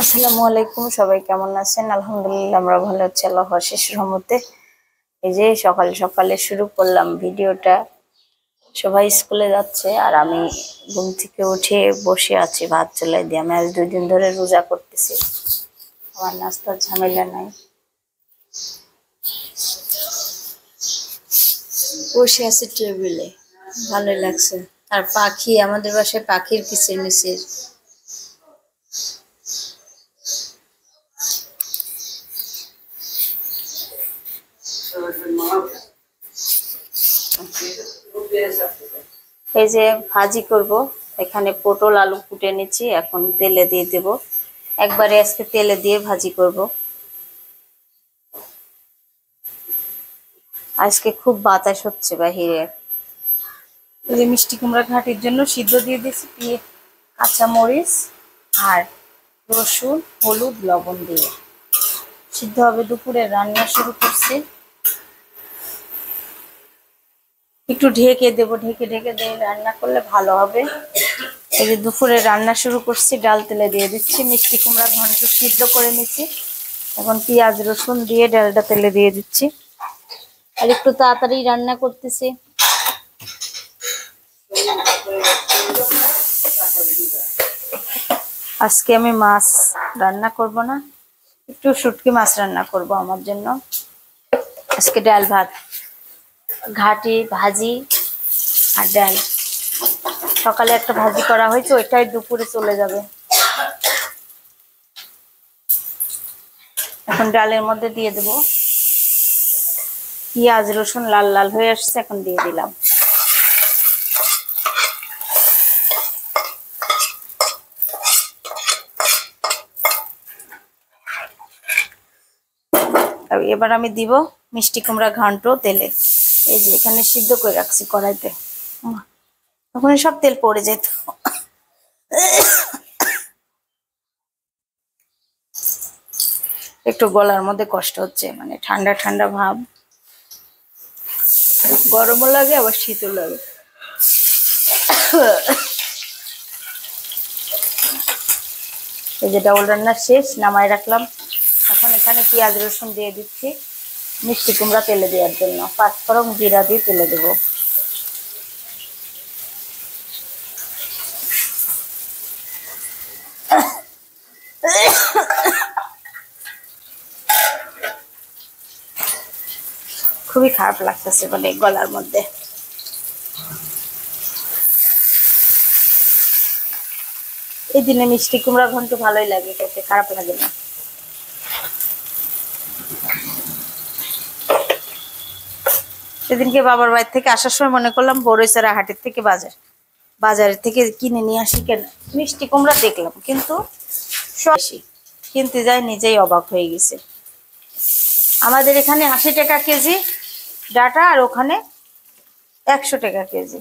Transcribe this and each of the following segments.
আসসালামু আলাইকুম, সবাই কেমন আছেন? আলহামদুলিল্লাহ আমরা ভালো আছি আল্লাহর অশেষ রহমতে। এই যে সকালে সকালে শুরু করলাম ভিডিওটা। সবাই স্কুলে যাচ্ছে আর আমি ঘুম থেকে উঠে বসে আছি ভাত চুলায় দিয়ে। আমি আজ 2 দিন ধরে রোজা করতেছি, আমার নাস্তার ঝামেলা নাই। বসে আছি টেবিলে, ভালোই লাগছে। আর পাখি, আমাদের বাসায় পাখির কিচিরমিচির। এই যে ভাজি করব, এখানে পটল আলু কুটে নিচ্ছি, এখন তেলে দিয়ে দেব। একবারে আজকে তেলে দিয়ে ভাজি করব। আজকে খুব বাতাস হচ্ছে বাহিরে। এই যে মিষ্টি কুমড়া ঘাটির জন্য সিদ্ধ দিয়ে দিচ্ছি কাঁচা মরিচ আর রসুন হলুদ লবণ দিয়ে সিদ্ধ হবে। দুপুরে রান্না শুরু করছি, একটু ঢেকে দেবো, ঢেকে ঢেকে দিয়ে রান্না করলে ভালো হবে। এই যে দুপুরে রান্না শুরু করছি, ডাল তেলে দিয়ে দিচ্ছি। মিষ্টি কুমড়া ঘন্ট সিদ্ধ করে নিচ্ছি, এখন পেঁয়াজ রসুন দিয়ে ডালটা তেলে দিয়ে দিচ্ছি। আর একটু তাড়াতাড়ি রান্না করতেছি। আজকে আমি মাছ রান্না করব না, একটু শুটকি মাছ রান্না করব আমার জন্য। আজকে ডাল ভাত, ঘাটি ভাজি আর ডাল। সকালে একটা ভাজি করা হয়েছে, ওইটাই দুপুরে চলে যাবে। এখন ডালের মধ্যে দিয়ে দেব পেঁয়াজ রসুন, লাল লাল হয়ে আসছে, এখন দিয়ে দিলাম। এবার আমি দিব মিষ্টি কুমড়া ঘন্ট তেলে। এই যে এখানে সিদ্ধ করে রাখছি কড়াইতে, ওখানে সব তেল পড়ে যেত। একটু গলার মধ্যে কষ্ট হচ্ছে, মানে ঠান্ডা ঠান্ডা ভাব, গরমও লাগে আবার শীতও লাগে। এই যে ডাউল রান্না শেষ, নামাই রাখলাম। এখন এখানে পেঁয়াজ রসুন দিয়ে দিচ্ছি মিষ্টি কুমড়া তেলে দেওয়ার জন্য। 5 ফোড়ন জিরা দিয়ে তেলে দেবো। খুবই খারাপ লাগতেছে, মানে গলার মধ্যে। এই দিনে মিষ্টি কুমড়া ঘন্ট ভালোই লাগে খেতে, খারাপ লাগে না। সেদিনকে বাবার বাড়ি থেকে আসার সময় মনে করলাম বড়ইছড়া হাটের থেকে বাজারের থেকে কিনে নিয়ে আসি কেন, মিষ্টি কুমড়া দেখলাম কিন্তু কিনতে যাই নিজেই অবাক হয়ে গেছে। আমাদের এখানে 80 টাকা কেজি ডাটা, আর ওখানে 100 টাকা কেজি।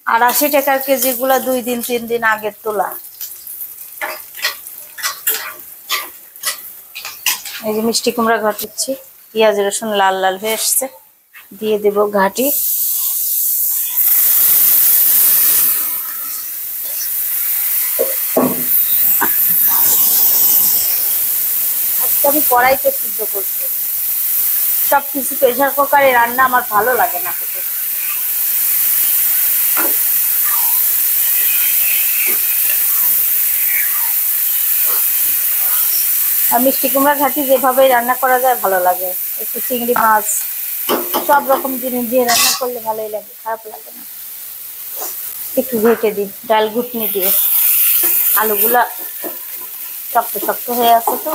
আর 80 টাকার কেজি গুলা 2 দিন 3 দিন আগের তোলা। এই যে মিষ্টি কুমড়া ঘাটিচ্ছি, পেঁয়াজ রসুন লাল লাল হয়ে আসছে, দিয়ে দেব ঘাটি। আজকে আমি কড়াইতে সিদ্ধ করছি, সবকিছু প্রেসার কুকারে রান্না আমার ভালো লাগে না খেতে। আর মিষ্টি কুমড়া ঘাটি যেভাবেই রান্না করা যায় ভালো লাগে। একটু চিংড়ি মাছ, সব রকম জিনিস দিয়ে রান্না করলে ভালোই লাগে, খারাপ লাগে না। একটু ঢেকে দিই ডাল ঘুটনি দিয়ে, আলুগুলা শক্ত শক্ত হয়ে আছে তো।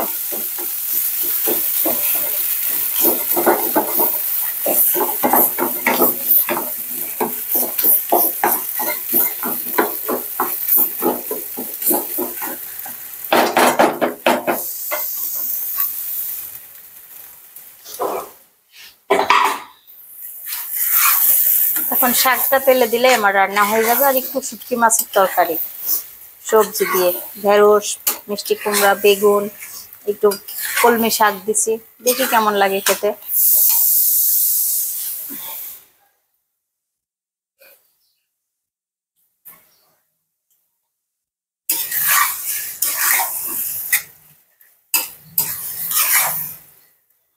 এখন শাকটা তেলে দিলে আমার রান্না হয়ে যাবে। আর একটু শুটকি মাছের তরকারি সবজি দিয়ে, ঢেঁড়স, মিষ্টি কুমড়া, বেগুন, একটু কলমি শাক দিছি, দেখি কেমন লাগে খেতে।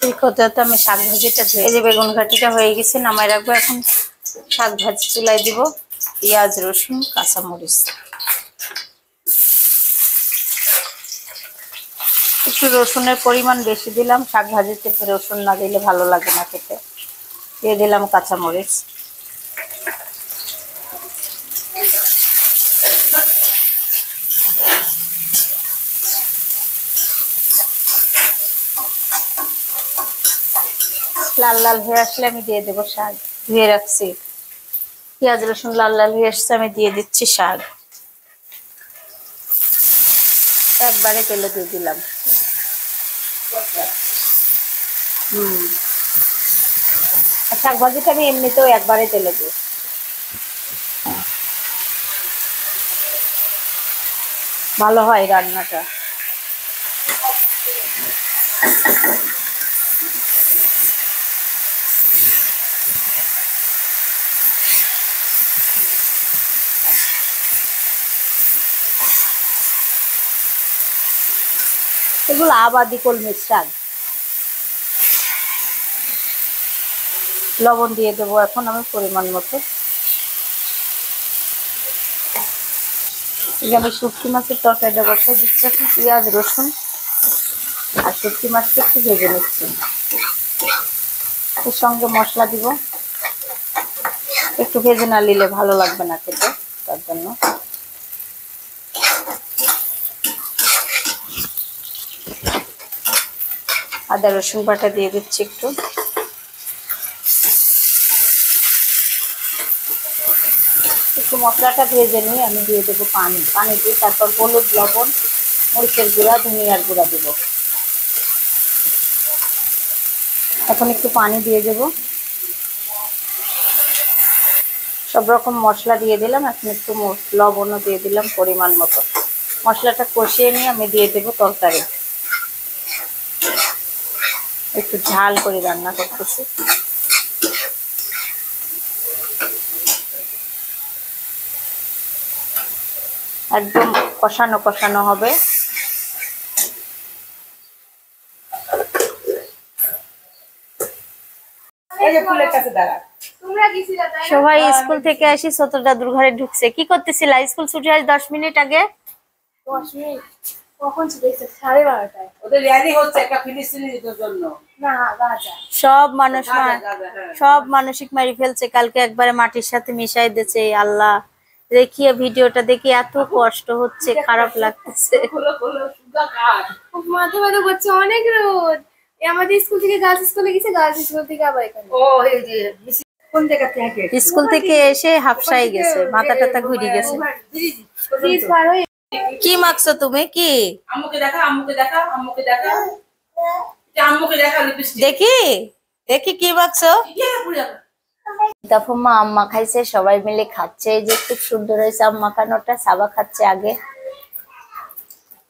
এই কথাতে আমি শাক ভাজিটা ধুয়ে, এই যে বেগুন ঘাটিটা হয়ে গেছে, নামাই রাখবো। এখন শাক ভাজি চুলাই দিব। পেঁয়াজ, রসুন, কাঁচামরিচ, একটু রসুনের পরিমাণ বেশি দিলাম। শাক ভাজিতে রসুন না দিলে ভালো লাগে না খেতে। দিয়ে দিলাম কাঁচামরিচ। লাল লাল হয়ে আসলে আমি দিয়ে দেবো শাক ধুয়ে রাখছি। পেঁয়াজ রসুন লাল লাল হয়ে আসছে, আমি দিয়ে দিচ্ছি শাক। একবারে তেলে দিয়ে দিলাম। শাক ভাজিটা আমি এমনিতেও একবারে তেলে দিই। ভালো হয় রান্নাটা। এগুলো আবাদি কলমির শাক। লবণ দিয়ে দেবো এখন আমি পরিমাণ মতো। আমি শুটকি মাছের তরকারিটা বসাই দিচ্ছি। এখন পেঁয়াজ রসুন আর শুটকি মাছটা একটু ভেজে নিচ্ছি। এর সঙ্গে মশলা দিব। একটু ভেজে না নিলে ভালো লাগবে না খেতে, তার জন্য। আদা রসুন বাটা দিয়ে দিচ্ছি একটু। একটু মশলাটা ভেজে নিয়ে আমি দিয়ে দেবো পানি। পানি দিয়ে তারপর হলুদ, লবণ, মরিচের গুঁড়া, ধনিয়ার গুঁড়া দেবো। এখন একটু পানি দিয়ে দেবো। সব রকম মশলা দিয়ে দিলাম। এখন একটু লবণও দিয়ে দিলাম পরিমাণ মতো। মশলাটা কষিয়ে নিয়ে আমি দিয়ে দেবো তরকারি। একটু ঝাল করে রান্না করতেছি। একদম কষানো কষানো হবে। সবাই স্কুল থেকে আসি ছোট দাদুর ঘরে ঢুকছে। কি করতেছিলা? স্কুল ছুটি হয় 10 মিনিট আগে। 10 মিনিট কখন ছুটি হয়েছে? 12:30টায়। ওদের র্যালি হচ্ছে একটা ফিলিস্তিনিদের জন্য। না গাজা। সব মানুষ সব মানসিক মারি ফেলছে। কালকে একবারে মাটির সাথে মিশাই দিয়েছে। আল্লাহ, দেখিয়ে ভিডিওটা দেখি এত কষ্ট হচ্ছে, খারাপ লাগতেছে। মাথা ব্যথা করছে, অনেক রোদ। আমাদের স্কুল থেকে গার্লস স্কুলে গেছে, গার্লস স্কুল থেকে আবার এখানে। ও এই যে কোন জায়গা থেকে? স্কুল থেকে এসে হাফসাই গেছে, মাথা টাথা ঘুরে গেছে। কি মাখছো তুমি? কি আম্মুকে দেখা, আম্মুকে দেখা, আম্মুকে দেখা, আম্মুকে দেখা। দেখি দেখি কি মাখছো। তাফুম্মা আম্মা খাইছে, সবাই মিলে খাচ্ছে। এই যে খুব সুন্দর হয়েছে আম্মা খানোটা। সাবা খাচ্ছে আগে।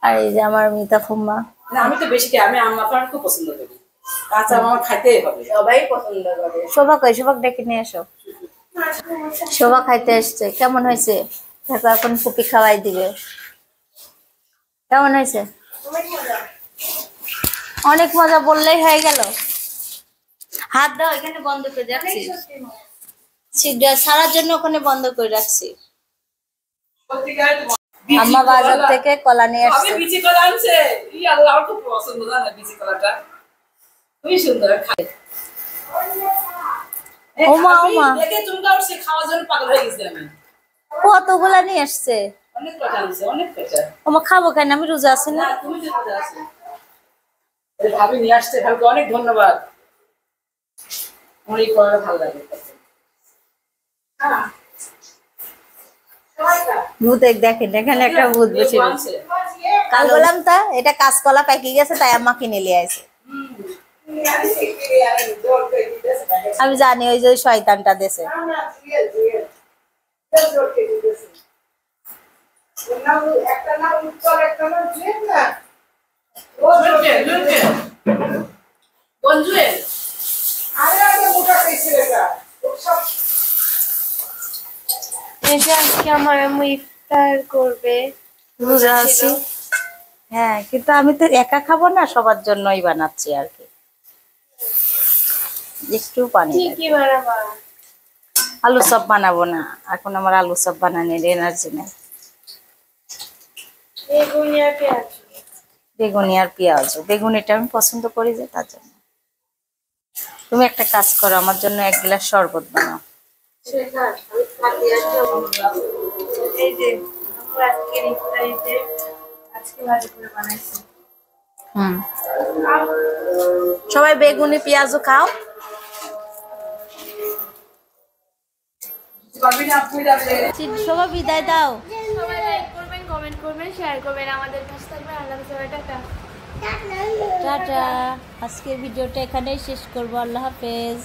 আর এই যে আমার মিতাফুম্মা। না আমি তো বেশি খাই, আমি আম্মা খাওয়া খুব পছন্দ করি। কাঁচা আমার খাইতেই হবে, সবাই পছন্দ করে। শোভা কই? শোভাক ডেকে নিয়ে এসো। শোভা খাইতে এসছে। কেমন হয়েছে? দেখো এখন পুপি খাওয়াই দিবে। কেমন হয়েছে? অনেক মজা বললেই হয়ে গেল। হাত দাও, এখানে বন্ধ করে রাখছি। সারার জন্য ওখানে বন্ধ করে রাখছি। আম্মা বাজার থেকে কলা নিয়ে আসছে। আমি বিচি কলা আনছে। ই আল্লাহ, আমার খুব পছন্দ জানা বিচি কলাটা। খুবই সুন্দর খায়। ওমা ওমা, দেখে চুমকা উঠছে, খাওয়ার জন্য পাগল হয়ে গেছি আমি। কতগুলা নিয়ে আসছে। অনেক কটা আনছে, অনেক কটা। ওমা খাবো কেন? আমি রোজা আছি না। তুমি তো রোজা আছো। ভাবি নিয়ে আসছে, ভাবিকে অনেক ধন্যবাদ। অনেক কলা ভালো লাগে। ভূত দেখেন, এখানে একটা ভূত বসে রয়েছে। কাল বললাম তা এটা কাঁচকলা পাকি গেছে, তাই আম্মা কিনে নিয়ে আসে। আমি জানি ওই যে শয়তানটা দেশে। আজকে আমার আম্মু ইফতার করবে। রোজা আছি। হ্যাঁ, কিন্তু আমি তো একা খাবো না, সবার জন্যই বানাচ্ছি আর কি। একটু পানি কি কি বানাবা? আলু চপ বানাবো না, এখন আমার আলু চপ বানানোর এনার্জি নেই। বেগুনি আর পেঁয়াজ। বেগুনি আর পেঁয়াজ, বেগুনিটা আমি পছন্দ করি যে তার জন্য। তুমি একটা কাজ করো, আমার জন্য 1 গ্লাস শরবত বানাও। এই যে আমরা আজকের ইফতারিতে আজকে ভালো করে বানাইছি। হুম, সবাই বেগুনি পেঁয়াজও খাও। সবাই বিদায় দাও। সবাই লাইক করবেন, কমেন্ট করবেন, শেয়ার করবেন, আমাদের পাশে থাকবেন। আল্লাহ হাফেজ, টাটা। টাটা। আজকের ভিডিওটা এখানেই শেষ করবো। আল্লাহ হাফেজ।